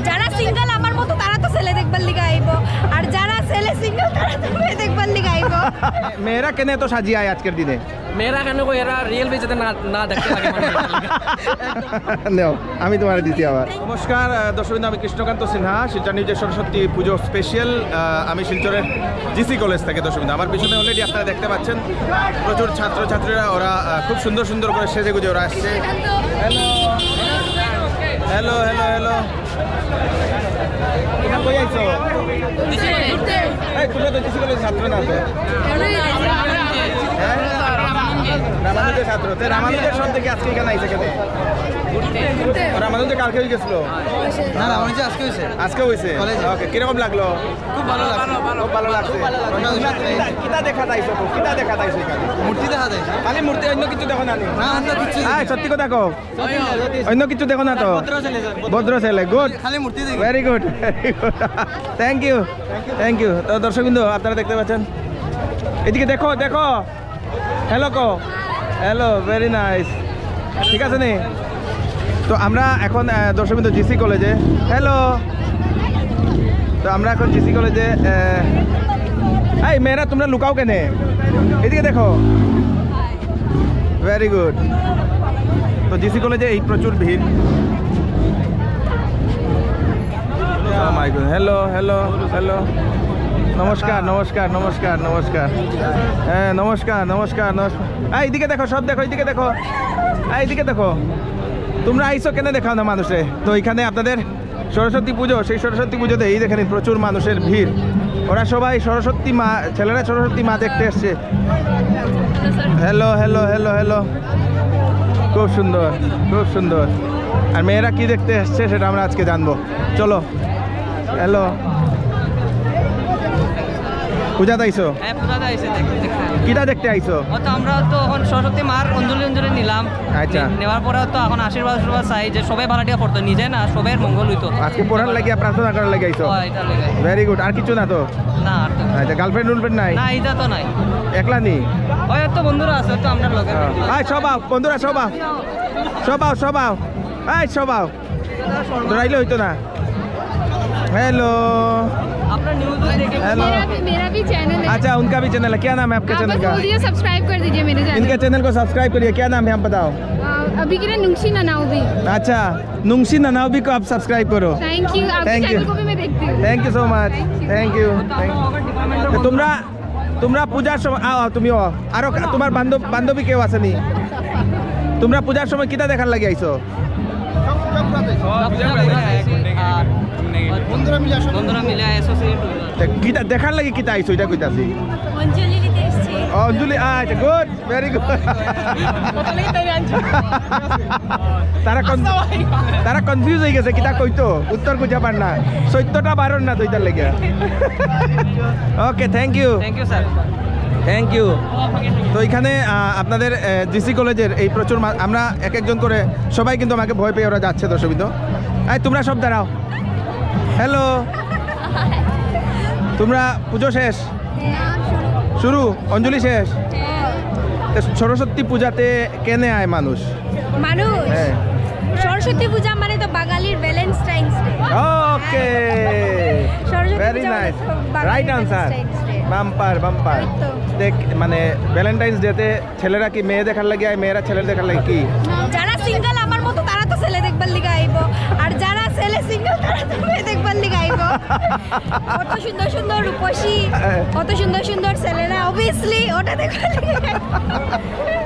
যারা সিঙ্গেল আমার মতো তারা তো ছেলে দেখবার লিগে আইবো, আর যারা ছেলে সিঙ্গেল তারা তো মেয়ে দেখবার লিগে আইবো। মেয়েরা কেন তো সাজিয়ে আয় আজকের দিনে? মেয়েরা কেন কই এরা রিয়েল বেজেতে না দেখতে লাগে নেও, আমি তোমার দিচ্ছি আবার। নমস্কার দর্শকবৃন্দ, আমি কৃষ্ণকান্ত সিনহা, শিলচর নিউজের সরস্বতী পুজো স্পেশাল। আমি শিলচরের জিসি কলেজ থেকে। দর্শকবৃন্দ, আমার পিছনে অলরেডি আপনারা দেখতে পাচ্ছেন প্রচুর ছাত্রছাত্রীরা, ওরা খুব সুন্দর সুন্দর করে সেজে গুজে ওরা আসছে। হ্যালো হ্যালো হ্যালো, তোমরা কই আইছো? তোমরা তো জিসি কলেজ ছাত্র না তো? রামানুজের ছাত্র। রামানুজের সব থেকে আজকে এখানে আইছে কেন? রামানুজে কালকে হয়ে গেছিল? না রামানুজে আজকে হয়েছে। আজকে হয়েছে? ওকে, কিরকম লাগলো? খুব ভালো লাগছে। খুব ভালো লাগছে। কিতা দেখা যাইছো? কিতা দেখা যাইছো এখানে? মূর্তি দেখা যায়। খালি মূর্তি, অন্য কিছু দেখো না? না অন্য কিছু সত্যি কথা কো, অন্য কিছু দেখো না তো? ভদ্র ছেলে, গুড, খালি মূর্তি দেখি। Very good, thank you thank you. তো দর্শকবৃন্দ, আপনারা দেখতে পাচ্ছেন, এদিকে দেখো দেখো, হ্যালো কো, হ্যালো, ভেরি নাইস, ঠিক আছে নি? তো আমরা এখন দর্শকবৃন্দ জিসি কলেজে, হ্যালো, তো আমরা এখন জিসি কলেজে। এই মেয়েরা তোমরা লুকাও কেনে? এদিকে দেখো, ভেরি গুড। তো জিসি কলেজে এই প্রচুর ভিড়। হ্যালো হ্যালো হ্যালো, নমস্কার নমস্কার নমস্কার নমস্কার, হ্যাঁ নমস্কার নমস্কার নমস্কার। এইদিকে দেখো, সব দেখো, এইদিকে দেখো, এইদিকে দেখো। তোমরা আইসো কেন দেখাও না মানুষে? তো এখানে আপনাদের সরস্বতী পুজো, সেই সরস্বতী পুজোতে এই দেখেন প্রচুর মানুষের ভিড়। ওরা সবাই সরস্বতী মা, ছেলেরা সরস্বতী মা দেখতে এসছে। হ্যালো হ্যালো হ্যালো হ্যালো, খুব সুন্দর খুব সুন্দর। আর মেয়েরা কি দেখতে এসছে সেটা আমরা আজকে জানবো, চলো। হ্যালো, পূজাতে আইসো? হ্যাঁ পূজাতে আইছে কিটা দেখতে আইসো? তো আমরা তো এখন সরস্বতী মার অঞ্জলি নিলাম। আচ্ছা, নেওয়ার পরে তো এখন আশীর্বাদ চাই যে সবাই ভাড়াটিয়া পড়তো, নিজে না সবাই মঙ্গল হইতো। আজকে পড়ার লাগিয়া প্রার্থনা করার লাগি আইসো? এটা লাগে। Very good. আর কিছু না তো? না আর তো আচ্ছা, গার্লফ্রেন্ড উলফ্রেন্ড নাই? না, এটা তো নাই। একলা নি? ওই তো বন্ধুরা আছে তো আমরা লগে। আয় সবাও, বন্ধুরা সবাও সবাও সবাও, আয় সবাও, ধরাইলে হইতো না। हेलो, अपना न्यूज़ देखेंगे। हेलो, मेरा भी चैनल है। अच्छा उनका भी चैनल है, क्या नाम है आपके चैनल का? सब्सक्राइब कर दीजिए मेरे इनके चैनल को सब्सक्राइब करिए, क्या नाम है आप बताओ? अभी के लिए नुंगशी ननाउबी। अच्छा, नुंगशी ननाउबी को आप सब्सक्राइब करो। थैंक यू, आपके चैनल को भी मैं देखती हूँ। Thank you so much, thank you. তোমরা তোমরা পূজার সময় আও, তুমিও আরো তোমার বান্ধবী কেউ আসেনি? তোমরা পূজার সময় কিটা দেখার লাগি আইছো? বন্ধুরা মিলে অ্যাসোসিয়েট কিটা দেখার লাগি কিটা আইছো এটা কইতাছি? অঞ্জলি নিতে এসেছি। অঞ্জলি, আচ্ছা গুড, ভেরি গুড। তারা কনফিউজ হয়ে গেছে কিটা কইতো, উত্তর খুঁজে পার না, সত্যটা বারণ না দইটার লেগে। Okay, thank you sir, thank you. তো এখানে আপনাদের জিসি কলেজের এই প্রচুর আমরা এক একজন করে সবাই কিন্তু আমাকে ভয় পেয়ে ওরা যাচ্ছে। দর্শকবৃন্দ, এই তোমরা সব দাঁড়াও। হ্যালো, তোমরা পুজো শেষ? শুরু, অঞ্জলি শেষ? সরস্বতী পূজাতে কেনে আয় মানুষ? হ্যাঁ, সরস্বতী পূজা মানে তো বাঙালির Valentine's Day. Okay, very nice, right answer, bumper bumper. দেখ, মানে ভ্যালেন্টাইন্স ডেতে ছেলেরা কি মেয়ে দেখার লাগে আয়, মেয়েরা ছেলে দেখার লাগে কি? যারা সিঙ্গেল আমার মতো তারা তো ছেলে দেখবার লিগে আইবো, আর যারা ছেলে সিঙ্গেল তারা তো মেয়ে দেখবার লিগে আইবো। কত সুন্দর সুন্দর রূপসী, কত সুন্দর সুন্দর ছেলেরা, অবভিয়াসলি ওটা দেখবার লিগে আইবো।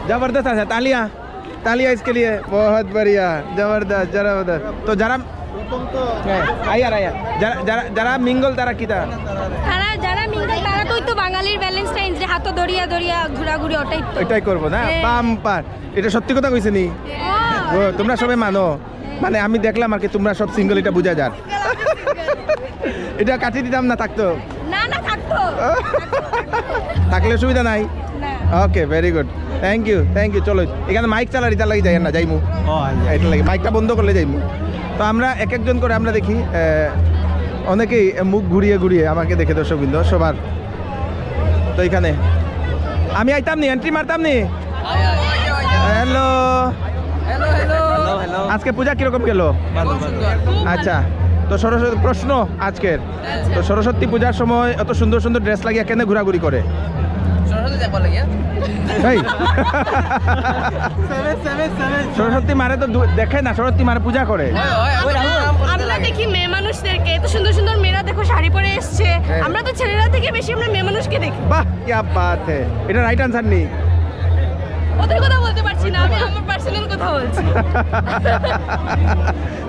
जबरदस्त है, तालियां तालियां इसके लिए, बहुत बढ़िया, जबरदस्त जबरदस्त। तो जरा आया যারা মিঙ্গল তারা কিটা? যারা মিঙ্গল তারা তো বাঙালির ভ্যালেন্টাইন্স ডে হাতে দড়িয়া দড়িয়া ঘোরাঘুরি ওটাই করবো না? বাম্পার, এটা সত্যি কথা কইছে নি? ও, তোমরা সবাই মানো? মানে আমি দেখলাম আর কি, তোমরা সব সিঙ্গল, এটা বুঝা যার। এটা কাটিয়ে দিতাম না, থাকতো না থাকতো, থাকলে সুবিধা নাই। Okay, very good, thank you thank you. চলো, এখানে মাইক চালার এটা লাগে যাই না, যাইমু এটা লাগে, মাইকটা বন্ধ করলে যাইমু। তো আমরা এক একজন করে আমরা দেখি, অনেকেই মুখ ঘুরিয়ে ঘুরিয়ে আমাকে দেখে দর্শকবৃন্দ সবার। তো এখানে আমি আইতাম নি, এন্ট্রি মারতাম নি। হ্যালো, আজকে পূজা কিরকম গেল? আচ্ছা, তো সরস্বতী প্রশ্ন আজকের, তো সরস্বতী পূজার সময় এত সুন্দর সুন্দর ড্রেস লাগিয়ে কেন ঘোরাঘুরি করে? এই, সরস্বতী মারে তো দেখে না, সরস্বতী মারে পূজা করে। আমরা দেখি মেয়ে মানুষদেরকে, এত সুন্দর সুন্দর মেয়েরা দেখো শাড়ি পরে এসছে, আমরা তো ছেলেরা থেকে বেশি আমরা মেয়ে মানুষকে দেখি। বাহ, কি বাত হ্যায়, এটা রাইট আনসার নেই। ওদের কথা বলতে পারছি না, আমি আমার পার্সোনাল কথা বলছি।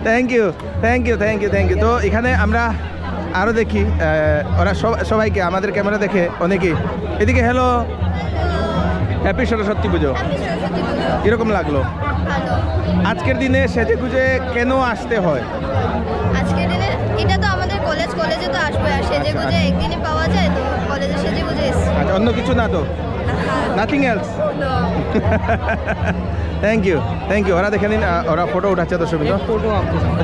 Thank you, thank you, thank you, thank you. তো এখানে আমরা আরও দেখি ওরা সবাইকে আমাদের ক্যামেরা দেখে অনেকেই। এদিকে হ্যালো, হ্যাপি সরস্বতী পুজো। কীরকম লাগলো আজকের দিনে সেজে গুজে কেন আসতে হয়? আজকের দিনে এটা তো আমাদের কলেজে তো আসবে, আর সেজে গুজে একদিনে পাওয়া যায়, তো কলেজে সেজে গুজে এসছি। আচ্ছা, অন্য কিছু না তো? Nothing else. Thank you, thank you. ওরা দেখে নিন, ওরা ফটো উঠাচ্ছে দর্শক বিন্দু।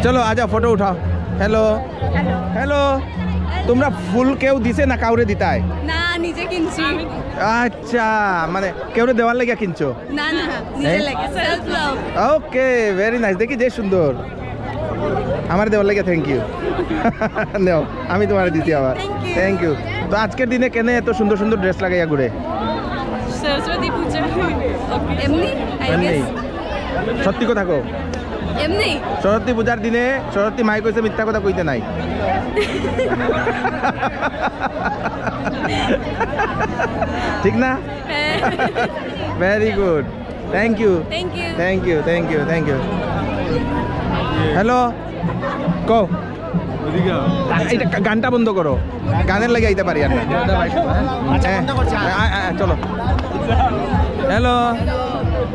চলো আজা ফটো উঠাও। Hello, hello. তোমরা ফুল কেউ দিছে না কাউরে দিতায়? না, নিজে কিনছি। আচ্ছা, মানে কেউরে দেওয়ার লাগিয়া কিনছো? না না, নিজে লাগে, সেলফ লাভ। ওকে, ভেরি নাইস। দেখি যে সুন্দর, আমার দেওয়ার লাগিয়া থ্যাংক ইউ। নেও, আমি তোমার দিছি আবার। Thank you. তো আজকের দিনে কেন এত সুন্দর সুন্দর ড্রেস লাগাইয়া ঘুরে? সরস্বতী পূজা এমনি, আই এমনি? গেস সত্যি কথা কো। এমনি। সরস্বতী পূজার দিনে সরস্বতী মাই কইছে মিথ্যা কথা কইতে নাই। ঠিক না? Very good, thank you, thank you. Thank you, thank you, thank you. Hello, কো। এইটা গানটা বন্ধ করো, গানের লাগে আইতে পারি আর না। হ্যাঁ, চলো। হ্যালো,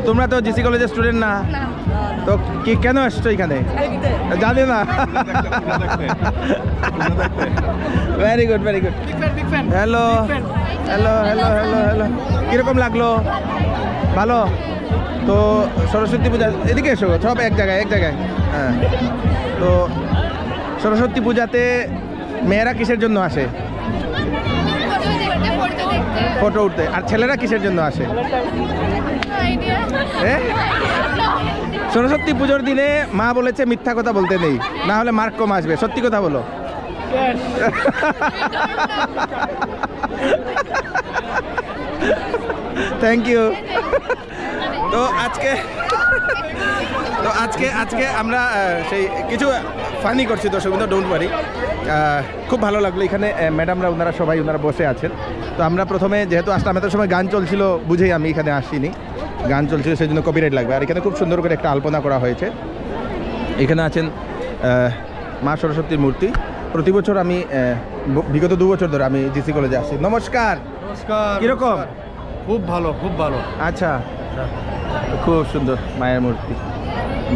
তোমরা তো জিসি কলেজের স্টুডেন্ট না, তো কি কেন আসছো এখানে? জানি না। Very good, very good. Hello, hello, hello, hello, hello. কীরকম লাগলো? ভালো তো। সরস্বতী পূজা, এদিকে এসো, সব এক জায়গায়, এক জায়গায়। হ্যাঁ, তো সরস্বতী পূজাতে মেয়েরা কিসের জন্য আসে? ফটো উঠতে। আর ছেলেরা কিসের জন্য আসে? সরস্বতী পুজোর দিনে মা বলেছে মিথ্যা কথা বলতে নেই, না হলে মার্ক কম আসবে। সত্যি কথা বলো। Thank you. তো আজকে আজকে আমরা সেই কিছু ফানি করছি দর্শক, ডোন্ট ওয়ারি। খুব ভালো লাগলো এখানে ম্যাডামরা, ওনারা সবাই ওনারা বসে আছেন। তো আমরা প্রথমে যেহেতু আসলাম, এত সময় গান চলছিল বুঝেই আমি এখানে আসিনি, গান চলছিল সেই জন্য কপিরাইট লাগবে। আর এখানে খুব সুন্দর করে একটা আলপনা করা হয়েছে। এখানে আছেন মা সরস্বতীর মূর্তি। প্রতি বছর আমি বিগত 2 বছর ধরে আমি জিসি কলেজে আসছি। নমস্কার। নমস্কার। কীরকম? খুব ভালো, খুব ভালো। আচ্ছা, খুব সুন্দর মায়ের মূর্তি,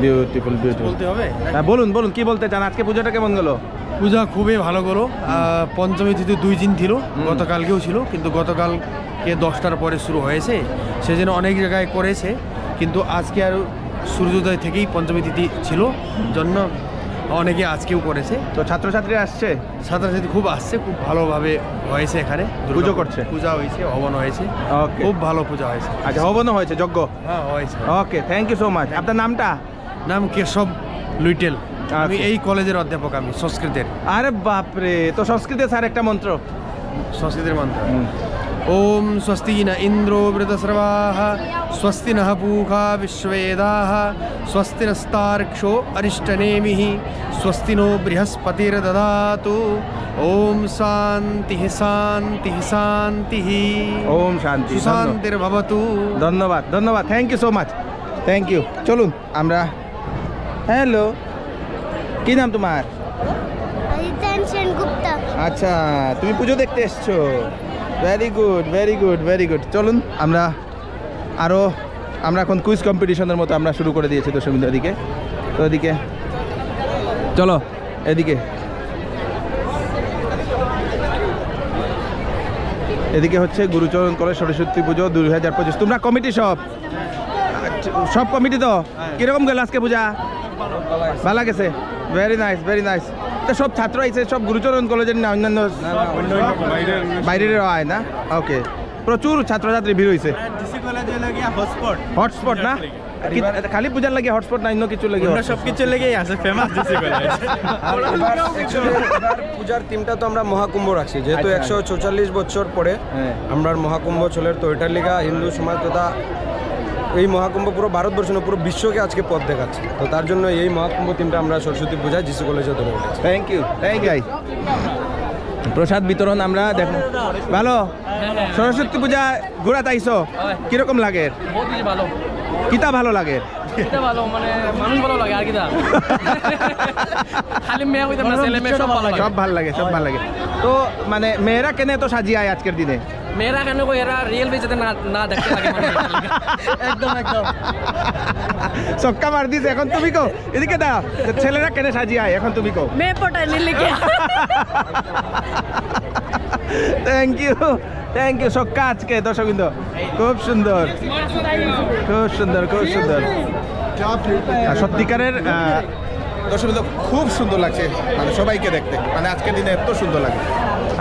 বিউটিফুল, বিউটিফুল। বলতে হবে? হ্যাঁ, বলুন বলুন, কি বলতে চান? আজকে পুজোটা কেমন গেল? পূজা খুবই ভালো করো। পঞ্চমী তিথি 2 দিন ছিল, গতকালকেও ছিল, কিন্তু গতকালকে 10টার পরে শুরু হয়েছে, সেজন্য অনেক জায়গায় করেছে। কিন্তু আজকে আর সূর্যোদয় থেকেই পঞ্চমী তিথি ছিল জন্য অনেকে আজকেও করেছে। তো ছাত্রছাত্রীরা আসছে, ছাত্রছাত্রী খুব আসছে, খুব ভালোভাবে হয়েছে এখানে। পুজো করছে, পূজা হয়েছে, হবন হয়েছে। ওকে, খুব ভালো পূজা হয়েছে। আচ্ছা, হবনও হয়েছে, যজ্ঞ। হ্যাঁ, হয়েছে। ওকে, থ্যাংক ইউ সো মাচ। আপনার নামটা? নাম কেশব লুইটেল। আমি আচ্ছা। এই কলেজের অধ্যাপক, আমি সংস্কৃতের। আরে বাপরে, তো সংস্কৃতে স্যার একটা মন্ত্র। সংস্কৃতের মন্ত্র। ওম স্বস্তি ন ইন্দ্রো বৃতসর্বাः স্বস্তি নঃ পূষা বিশ্ববেদাः স্বস্তি নস্তার্ক্ষ্যো অরিষ্টনেমিः স্বস্তি নো বৃহস্পতির্দধাতু। ওম শান্তি শান্তি শান্তি। ওম শান্তি, শান্তির্ভবতু। ধন্যবাদ, ধন্যবাদ, thank you so much, thank you. চলুন আমরা। হ্যালো, কি নাম তোমার? অজিতান সেনগুপ্তা। আচ্ছা, তুমি পুজো দেখতে এসছো? Very good, very good, very good. চলুন আমরা আমরা এখন কুইজ কম্পিটিশনের মতো আমরা শুরু করে দিয়েছি দর্শক বিন্দু। এদিকে তো, এদিকে চলো, এদিকে এদিকে হচ্ছে গুরুচরণ কলেজ সরস্বতী পুজো 2025। তোমরা কমিটি সব কমিটি তো কিরকম গেল আজকে পূজা? ভালো গেছে, ভেরি নাইস, ভেরি নাইস। তো সব ছাত্র আইছে, সব গুরুচরণ কলেজের না অন্যান্য বাইরের হয় না? ওকে, প্রচুর ছাত্রছাত্রী ভিড় হয়েছে। হটস্পট না? খালি পূজার লাগে হটস্পট না অন্য কিছু লাগে সব কিছু লেগেই আছে ফেমাস জিসি কলেজ এবার পূজার থিমটা তো আমরা মহাকুম্ভ রাখছি যেহেতু 144 বছর পরে আমরা মহাকুম্ভ চলের তো এটার লিগা হিন্দু সমাজ তথা এই মহাকুম্ভ পুরো ভারতবর্ষ না পুরো বিশ্বকে আজকে পথ দেখাচ্ছে তো তার জন্য এই মহাকুম্ভ থিমটা আমরা সরস্বতী পূজা জিসি কলেজে ধরে উঠেছি থ্যাংক ইউ প্রসাদ বিতরণ আমরা দেখো ভালো সরস্বতী পূজা ঘোরা তাইছো কিরকম লাগে বহুত বেশি ভালো কিতা ভালো লাগে এটা ভালো মানে মানুষ ভালো লাগে আর কিটা খালি মেয়ে হইতে না ছেলে মেয়ে সব ভালো লাগে সব ভালো লাগে সব ভালো লাগে তো মানে মেয়েরা কেনে তো সাজিয়ে আয় আজকের দিনে মেয়েরা কেন কই এরা রিয়েল বেজে না না দেখতে লাগে একদম চক্কা মার দিস এখন তুমি কো এদিকে দাও ছেলেরা কেনে সাজিয়ে আয় এখন তুমি কো মেয়ে পটাই নিলে কি থ্যাংক ইউ চক্কা আজকে দর্শকবৃন্দ খুব সুন্দর আর সত্যিকারের দর্শকবৃন্দ খুব সুন্দর লাগছে মানে সবাইকে দেখতে মানে আজকের দিনে এত সুন্দর লাগে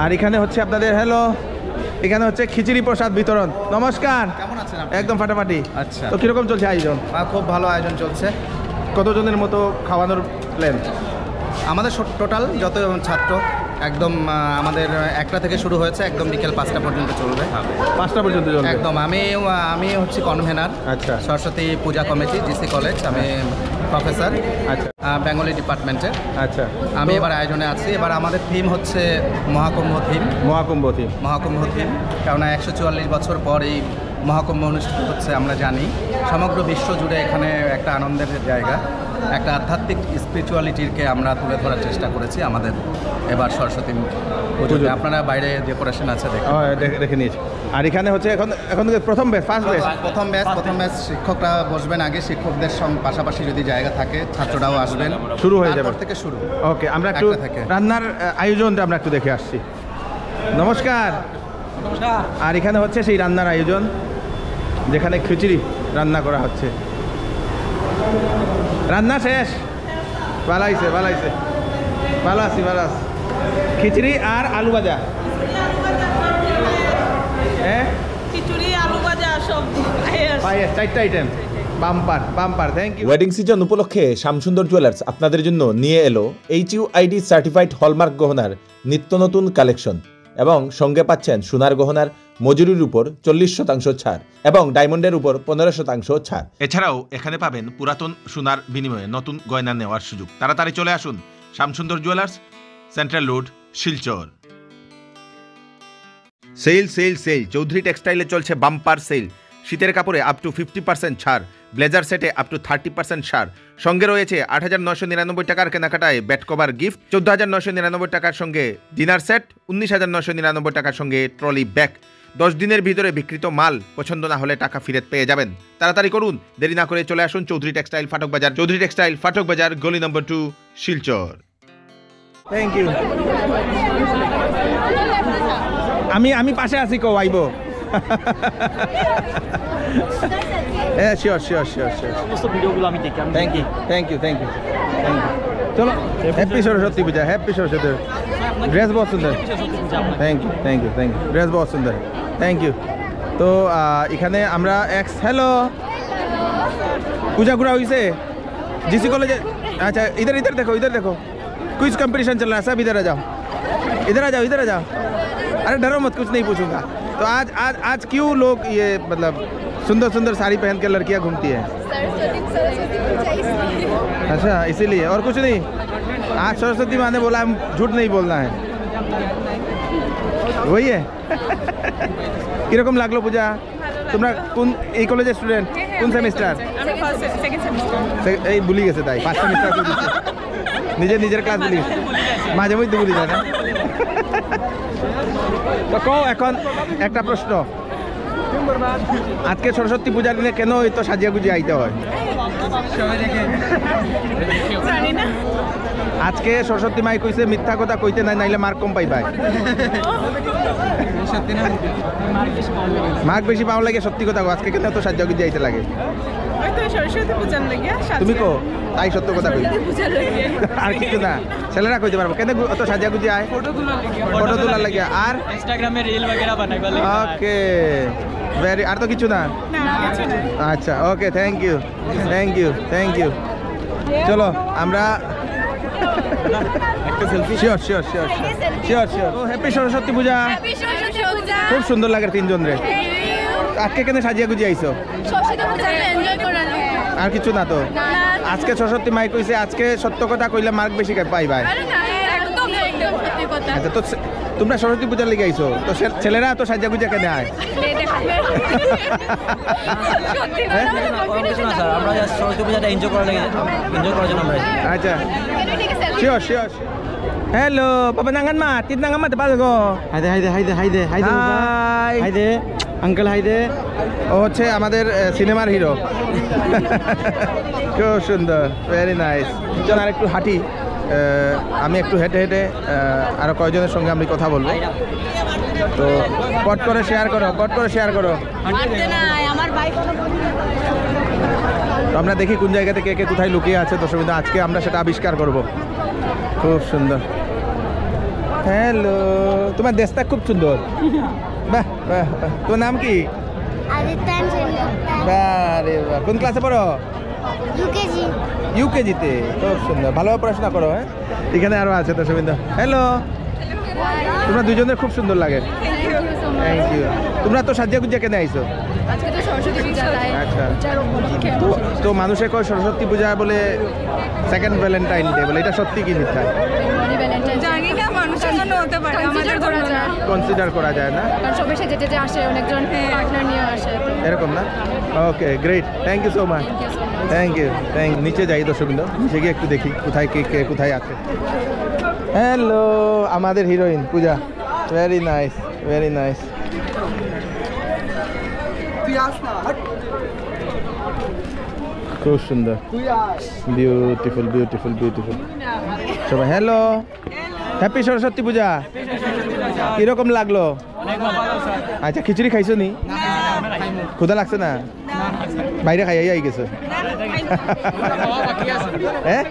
আর এখানে হচ্ছে আপনাদের হ্যালো এখানে হচ্ছে খিচুড়ি প্রসাদ বিতরণ নমস্কার কেমন আছেন একদম ফাটাফাটি আচ্ছা। তো কিরকম চলছে আয়োজন খুব ভালো আয়োজন চলছে কতজনের মতো খাওয়ানোর প্ল্যান আমাদের টোটাল যত ছাত্র একদম আমাদের 1টা থেকে শুরু হয়েছে একদম বিকেল 5টা পর্যন্ত চলবে 5টা পর্যন্ত চলবে একদম আমি হচ্ছে কনভেনার আচ্ছা। সরস্বতী পূজা কমিটি জিসি কলেজ আমি প্রফেসর আচ্ছা বেঙ্গলি ডিপার্টমেন্টের আচ্ছা আমি এবার আয়োজনে আছি এবার আমাদের থিম হচ্ছে মহাকুম্ভ থিম মহাকুম্ভ থিম কারণ 144 বছর পর এই মহাকুম্ভ অনুষ্ঠিত হচ্ছে আমরা জানি সমগ্র বিশ্ব জুড়ে এখানে একটা আনন্দের জায়গা একটা আধ্যাত্মিক স্পিরিচুয়ালিটিকে আমরা তুলে ধরার চেষ্টা করেছি আমাদের এবার সরস্বতী পুজোতে আপনারা বাইরে ডেকোরেশন আছে দেখে নিয়েছি আর এখানে হচ্ছে এখন প্রথম ব্যাচ প্রথম ব্যাচ শিক্ষকরা বসবেন আগে শিক্ষকদের সঙ্গে পাশাপাশি যদি জায়গা থাকে ছাত্ররাও আসবেন শুরু হয়ে যাবে তারপর থেকে শুরু ওকে আমরা একটু 1টা থেকে। রান্নার আয়োজনটা আমরা একটু দেখে আসছি নমস্কার আর এখানে হচ্ছে সেই রান্নার আয়োজন যেখানে খিচুড়ি রান্না করা হচ্ছে রান্না শেষ ভালো আছি খিচুড়ি আর আলু ভাজা হ্যাঁ খিচুড়ি আলু ভাজা সবজি পায়েস 4টা item bumper thank you wedding season উপলক্ষে শ্যামসুন্দর জুয়েলার্স আপনাদের জন্য নিয়ে এলো HUID সার্টিফাইড হলমার্ক গহনার নিত্য নতুন কালেকশন এবং সঙ্গে পাচ্ছেন সোনার গহনার মজুরির উপর 40% ছাড় এবং ডায়মন্ডের উপর 15% ছাড়। এছাড়াও এখানে পাবেন পুরাতন সোনার বিনিময়ে নতুন গয়না নেওয়ার সুযোগ। তাড়াতাড়ি চলে আসুন Shyamsundar jewellers, central road, Silchar. Sale Chowdhury টেক্সটাইলে চলছে বাম্পার সেল। শীতের কাপড়ে আপ টু 50% ছাড়, ব্লেজার সেটে আপ টু 30% ছাড়, সঙ্গে রয়েছে 8,999 টাকার কেনাকাটায় ব্যাট কভার গিফট, 14,999 টাকার সঙ্গে ডিনার সেট, 19,999 টাকার সঙ্গে ট্রলি ব্যাগ। 10 দিনের ভিতরে বিক্রিত মাল পছন্দ না হলে টাকা ফেরত পেয়ে যাবেন। তাড়াতাড়ি করুন, দেরি না করে চলে আসুন চৌধুরী টেক্সটাইল ফাটক বাজার গলি নম্বর 2, শিলচর। থ্যাংক ইউ আমি পাশে আছি কো আইব শিওর সমস্ত ভিডিওগুলো আমি দেখি থ্যাংক ইউ চলো হ্যাপি সরস্বতী পূজা ড্রেস বহুত সুন্দর থ্যাংক ইউ ড্রেস বহুত সুন্দর থ্যাংক ইউ তো এখানে আমরা হ্যালো পূজা ঘুরা হয়েছে जीसी कॉलेज। अच्छा इधर देखो क्विज कंपटीशन चल रहा है, सब इधर आ जाओ। अरे डरो मत, कुछ नहीं पूछूंगा। तो आज क्यों लोग ये मतलब सुंदर साड़ी पहन के लड़कियां घूमती हैं? अच्छा इसीलिए, और कुछ नहीं। आज सरस्वती माँ ने बोला झूठ नहीं बोलना है, वही है। কিরকম লাগলো পূজা? তোমরা কোন এই কলেজের স্টুডেন্ট, কোন সেমিস্টার? এই ভুলি গেছে তাই 5 সেমিস্টার করে দিচ্ছে, নিজের ক্লাস ভুলি গেছে, মাঝে মধ্যে ভুলি যায় না। তো কও এখন একটা প্রশ্ন, আজকে সরস্বতী পূজার দিনে কেন তো সাজিয়া গুজিয়ে আইতে হয়? আজকে সরস্বতী মাই কইছে মিথ্যা কথা কইতে নাই, নাইলে মার্ক কম পাইবাই। মার্ক বেশি পাওয়া লাগে, সত্যি কথা। আজকে কেন তো সাজিয়া গুজিয়ে আইতে লাগে? ওই তো সরস্বতী পূজার লাগে তুমি কো তাই সত্য কথা কই পূজার লাগে আর কিছু না ছেলেরা কইতে পারবো কেন অত সাজা গুজি আয় ফটো তোলার লাগে ফটো তোলার লাগে আর ইনস্টাগ্রামে রিল वगैरह বানাইবার লাগে ওকে ভেরি আর তো কিছু না না কিছু না আচ্ছা okay thank you thank you thank you চলো আমরা একটা selfie sure sure sure sure sure ও হ্যাপি সরস্বতী পূজা হ্যাপি সরস্বতী পূজা খুব সুন্দর লাগে তিনজন রে আজকে কেন সাজিয়া গুজি আইছো সরস্বতী পূজা এনজয় করার লাগে আর কিছু না তো আজকে সরস্বতী মাই কইছে আজকে সত্য কথা কইলে মার্ক বেশি পাই ভাই আরে না একদম একদম সত্যি কথা আচ্ছা তো তোমরা সরস্বতী পূজার লেগে আইছো তো ছেলেরা তো সাজিয়া গুজা কেন আয় সত্যি কথা আমরা জাস্ট সরস্বতী পূজাটা এনজয় করার লাগে এনজয় করার জন্য আমরা aja sure sure hello papa nangan mat tit nangan mat পারো গো হাইদে হাইদে হাইদে হাইদে হাইদে হাই হাইদে আঙ্কেল হাইদে ও হচ্ছে আমাদের সিনেমার হিরো খুব সুন্দর ভেরি নাইস চল আর একটু হাঁটি আমি একটু হেঁটে হেঁটে আরো কয়েকজনের সঙ্গে আমি কথা বলবো তো কট করে শেয়ার করো মারতে নাই আমার বাইক তো আমরা দেখি কোন জায়গাতে কে কে কোথায় লুকিয়ে আছে দর্শকবৃন্দ আজকে আমরা সেটা আবিষ্কার করব খুব সুন্দর হ্যালো তোমার দেশটা খুব সুন্দর বাহ বাহ বাহ। তোমার নাম কি আদিত্যান সেনগুপ্তা বারে বাহ। কোন ক্লাসে পড়ো ইউকেজি ইউকেজিতে খুব সুন্দর ভালোভাবে পড়াশোনা করো হ্যাঁ এখানে আরো আছে দর্শকবৃন্দ হ্যালো তোমরা দুজনের খুব সুন্দর লাগে থ্যাংক ইউ তোমরা তো সাজিয়া গুজিয়া কেন আইছো আজকে তো সরস্বতী পূজা তাই আচ্ছা পূজার উপলক্ষে তো মানুষে কয় সরস্বতী পূজা বলে সেকেন্ড ভ্যালেন্টাইন ডে বলে এটা সত্যি কি মিথ্যা জানি না মানুষের জন্য হতে পারে আমাদের করা জন্য না। যায় কনসিডার করা যায় না কারণ সবাই সেজে যেতে আসে অনেকজন পার্টনার নিয়ে আসে এরকম না okay great thank you so much thank you নিচে যাই দর্শকবৃন্দ নিচে গিয়ে একটু দেখি কোথায় কে কে কোথায় আছে হ্যালো আমাদের হিরোইন পূজা ভেরি নাইস ভেরি নাইস খুব সুন্দর বিউটিফুল বিউটিফুল বিউটিফুল সবাই হ্যালো হ্যাপি সরস্বতী পূজা কিরকম লাগলো আচ্ছা খিচুড়ি খাইছো নি ক্ষুধা লাগছে না বাইরে খাইয়াই আই গেছো হ্যাঁ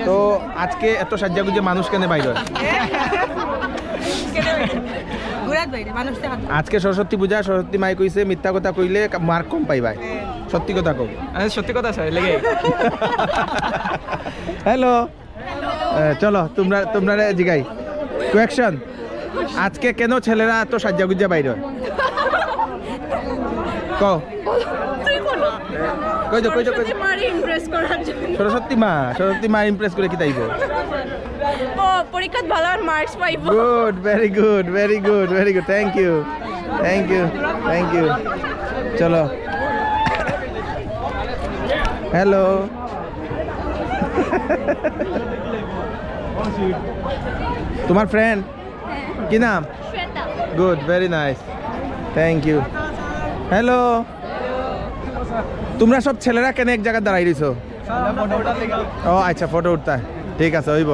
তো আজকে এত সাজ্জা গুজে মানুষ কেন বাইরে আজকে সরস্বতী পূজা সরস্বতী মাই কইছে মিথ্যা কথা কইলে মার্ক কম পাই ভাই সত্যি কথা কও সত্যি কথা স্যার লেগে হ্যালো চলো তোমরা জিগাই কোয়েকশন আজকে কেন ছেলেরা এত সাজ্জা গুজা বাইরে কও কই যাও মারি ইমপ্রেস করার জন্য সরস্বতী মা ইমপ্রেস করে কি তাইব ও পরীক্ষাত ভালো আর মার্কস পাইবো good very good very good very good thank you thank you thank you চলো হ্যালো তোমার ফ্রেন্ড কি নাম Shweta good very nice thank you hello তোমরা সব ছেলেরা কেন এক জায়গায় দাঁড়াই রইছো ও আচ্ছা ফটো উঠতা ঠিক আছে হইব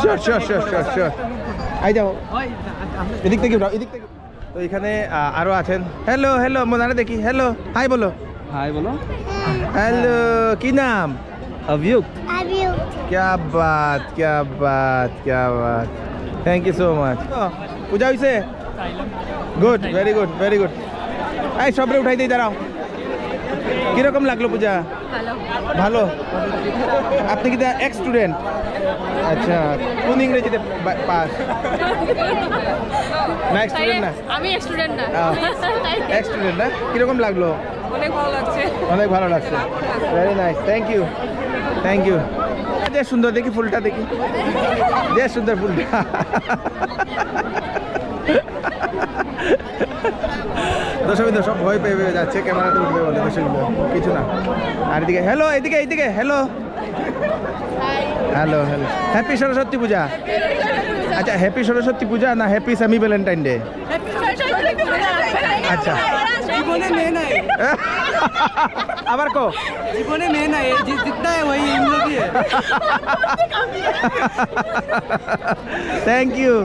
sure sure sure sure sure I যাও এদিক থেকে উঠাও এদিক থেকে তো এখানে আরো আছেন হ্যালো হ্যালো মোনারে দেখি হ্যালো হাই বলো হাই বলো হ্যালো কি নাম অভিযুক আবিউ क्या बात क्या बात क्या बात थैंक यू सो मच পূজা হইছে good very good very good এই সবরে উঠাই দিই দাঁড়াও কিরকম লাগলো পূজা ভালো ভালো আপনি কি এক্স স্টুডেন্ট আচ্ছা কোন ইংরেজিতে পাস না এক্স স্টুডেন্ট না আমি স্টুডেন্ট না এক্স স্টুডেন্ট না কিরকম লাগলো অনেক ভালো লাগছে অনেক ভালো লাগছে very nice thank you thank you যে সুন্দর দেখি ফুলটা দেখি যে সুন্দর ফুলটা দর্শকবৃন্দ সব ভয় পেয়ে যাচ্ছে ক্যামেরাতে উঠবে বলে দর্শকবৃন্দ কিছু না আর এদিকে হ্যালো এইদিকে hello hello hello happy Saraswati Puja আচ্ছা হ্যাপি সরস্বতী পূজা না হ্যাপি সেমি ভ্যালেন্টাইন ডে আচ্ছা জীবনে মেয়ে নাই আবার কো জীবনে মেয়ে নাই জিততা है वही इन लोग ही है থ্যাংক ইউ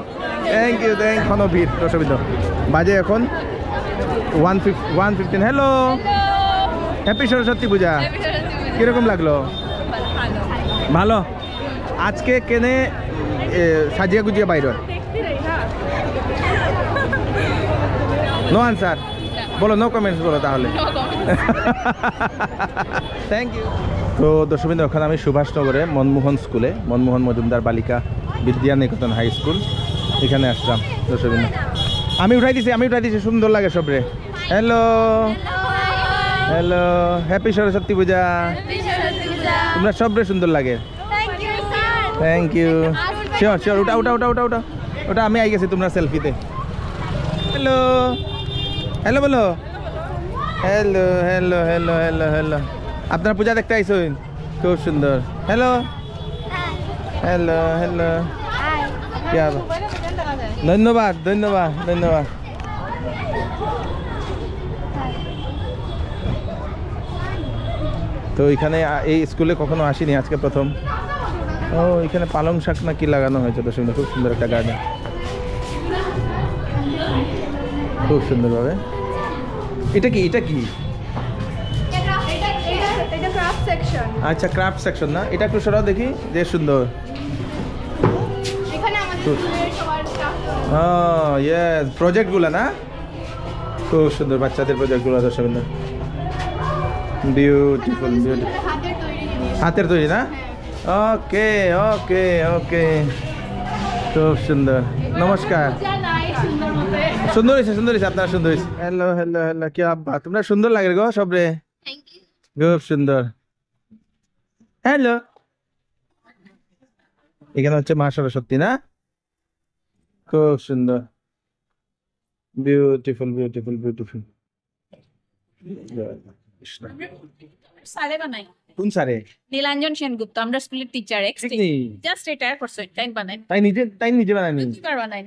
এখনো ভিড় দর্শকবৃন্দ বাজে এখন 1:15 হ্যালো হ্যাপি সরস্বতী পূজা। কিরকম লাগলো? ভালো। আজকে কেনে সাজিয়া গুজিয়া বাইর? নো আনসার বলো, নো কমেন্টস বলো তাহলে। Thank you. তো দর্শকবৃন্দ, ওখানে আমি সুভাষনগরে মনমোহন স্কুলে, মনমোহন মজুমদার বালিকা বিদ্যা নিকেতন হাই স্কুল, এখানে আসলাম দর্শকবৃন্দ। আমি উঠাই দিছি, সুন্দর লাগে সবরে। হ্যালো হ্যালো, হ্যাপি সরস্বতী পূজা। তোমরা সবরে সুন্দর লাগে। Thank you. শিওর শিওর, ওটা ওটা ওটা ওটা ওটা ওটা আমি আই গেছি তোমরা সেলফিতে। হ্যালো হ্যালো বলো। Hello hello hello hello hello, আপনারা পূজা দেখতে আইসুন, খুব সুন্দর। হ্যালো হ্যালো হ্যালো, কি হবে? ধন্যবাদ ধন্যবাদ ধন্যবাদ। তো এখানে এই স্কুলে কখনো আসিনি, আজকে প্রথম। ও এখানে পালং শাক না কি লাগানো হয়েছে, তো সুন্দর, খুব সুন্দর একটা গার্ডেন, খুব সুন্দরভাবে। এটা কি, এটা কি? আচ্ছা, ক্রাফট সেকশন না? এটা একটু সরাও দেখি, যে সুন্দর। ইয়েস, প্রজেক্টগুলো না? খুব সুন্দর বাচ্চাদের প্রজেক্টগুলো দর্শকবৃন্দ, বিউটিফুল বিউটিফুল। হাতের তৈরি না? ওকে ওকে ওকে, খুব সুন্দর। নমস্কার। সুন্দর হয়েছে, সুন্দর হয়েছে, আপনার সুন্দর হয়েছে। হ্যালো হ্যালো হ্যালো, কি আব্বা তোমরা সুন্দর লাগে গো সবরে, খুব সুন্দর। হ্যালো, এখানে হচ্ছে মা সরস্বতী না? খুব সুন্দর, বিউটিফুল বিউটিফুল বিউটিফুল। সারে বানাই। কোন সারে? নীলাঞ্জন সেনগুপ্ত, আমরা স্কুলের টিচার, জাস্ট রিটায়ার করছে, টাইম বানাই। তাই নিজে বানায়নি? বানাই।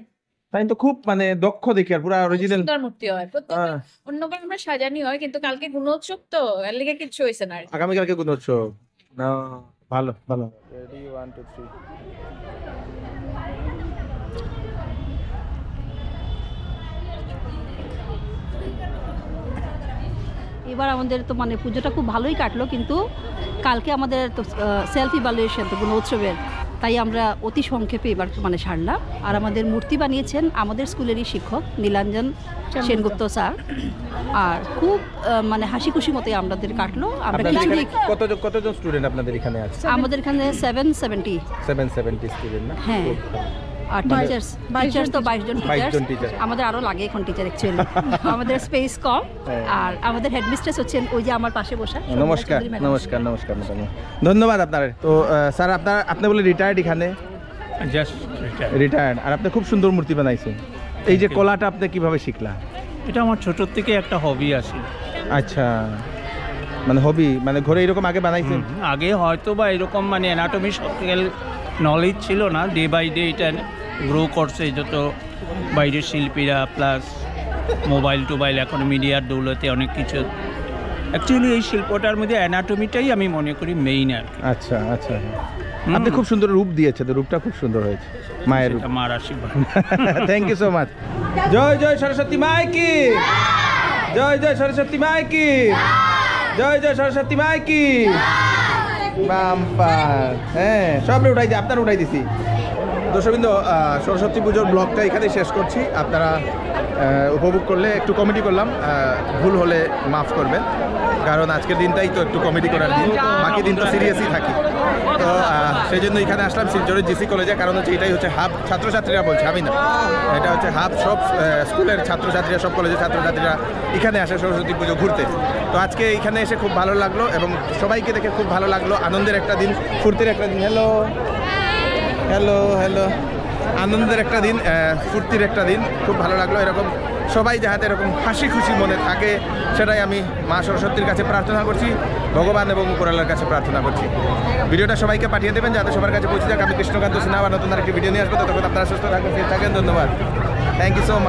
তাই তো খুব মানে দক্ষ দেখি, আর পুরো অরিজিনাল সুন্দর মূর্তি হয়। অন্যবার আমরা সাজানি হয়, কিন্তু কালকে গুণোৎসব তো এর লিগে কিছু হইছে না। আগামী কালকে গুণোৎসব না? ভালো ভালো। রেডি 1 2 3। এবার আমাদের তো মানে পুজোটা খুব ভালোই কাটলো, কিন্তু কালকে আমাদের তো সেলফ ইভ্যালুয়েশন তো কোনো উৎসবের, তাই আমরা অতি সংক্ষেপে এবার মানে সারলাম। আর আমাদের মূর্তি বানিয়েছেন আমাদের স্কুলেরই শিক্ষক নীলাঞ্জন সেনগুপ্ত স্যার, আর খুব মানে হাসি খুশি মতোই আমাদের কাটলো। আমরা কতজন স্টুডেন্ট আপনাদের এখানে আছে? আমাদের এখানে 770 স্টুডেন্ট না? হ্যাঁ। আর টিচার্স তো 22 জন টিচার। আমাদের আরো লাগে এখন টিচার অ্যাকচুয়ালি, আমাদের স্পেস কম। আর আমাদের হেডমিস্ট্রেস হচ্ছেন ওই যে আমার পাশে বসা। নমস্কার নমস্কার নমস্কার, ধন্যবাদ আপনার। তো স্যার, আপনি বলে রিটায়ার্ড এখানে? Just retired. আর আপনি খুব সুন্দর মূর্তি বানাইছেন। এই যে কলাটা আপনি কিভাবে শিখলা? এটা আমার ছোটোর থেকে একটা হবি আছে। আচ্ছা, মানে হবি, মানে ঘরে এরকম আগে বানাইছেন? আগে হয়তো বা এরকম মানে অ্যানাটমি সকেল নলেজ ছিল না, ডে বাই ডে এটা গ্রো করছে, যত বাইরের শিল্পীরা প্লাস মোবাইল টোবাইল, এখন মিডিয়ার দৌলতে অনেক কিছু। অ্যাকচুয়ালি এই শিল্পটার মধ্যে অ্যানাটমিটাই আমি মনে করি মেইন আর। আচ্ছা আচ্ছা, আপনি খুব সুন্দর রূপ দিয়েছে, তো রূপটা খুব সুন্দর হয়েছে, মায়ের রূপ। মার আশীর্বাদ। Thank you so much. জয় জয় সরস্বতী মাই কি, জয় জয় সরস্বতী মাই কি, জয় জয় সরস্বতী মাই কি। বাম্পার। হ্যাঁ, সব উঠাই দিই, আপনার উঠাই দিছি। দর্শকবৃন্দ, সরস্বতী পুজোর ব্লগটা এখানে শেষ করছি। আপনারা উপভোগ করলে, একটু কমেডি করলাম, ভুল হলে মাফ করবেন, কারণ আজকের দিনটাই তো একটু কমেডি করার দিন, বাকি দিন তো সিরিয়াসই থাকি। তো সেই জন্য এখানে আসলাম শিলচরের জিসি কলেজে, কারণ হচ্ছে এটাই হচ্ছে হাব, ছাত্রছাত্রীরা বলছে, আমি না, এটা হচ্ছে হাব। সব স্কুলের ছাত্রছাত্রীরা, সব কলেজের ছাত্রছাত্রীরা এখানে আসে সরস্বতী পুজো ঘুরতে। তো আজকে এখানে এসে খুব ভালো লাগলো, এবং সবাইকে দেখে খুব ভালো লাগলো। আনন্দের একটা দিন, ফুর্তির একটা দিন। হ্যালো হ্যালো হ্যালো, আনন্দের একটা দিন, ফুর্তির একটা দিন, খুব ভালো লাগলো। এরকম সবাই যাহাতে এরকম হাসি খুশি মনে থাকে, সেটাই আমি মা সরস্বতীর কাছে প্রার্থনা করছি, ভগবান এবং উপরওয়ালার কাছে প্রার্থনা করছি। ভিডিওটা সবাইকে পাঠিয়ে দেবেন যাতে সবার কাছে পৌঁছে যাক। আমি কৃষ্ণকান্ত সিনহা, নতুন আরেকটি ভিডিও নিয়ে আসবো। ততক্ষণ আপনারা সুস্থ থাকবেন, ফিট থাকেন। ধন্যবাদ, থ্যাংক ইউ সো মাচ।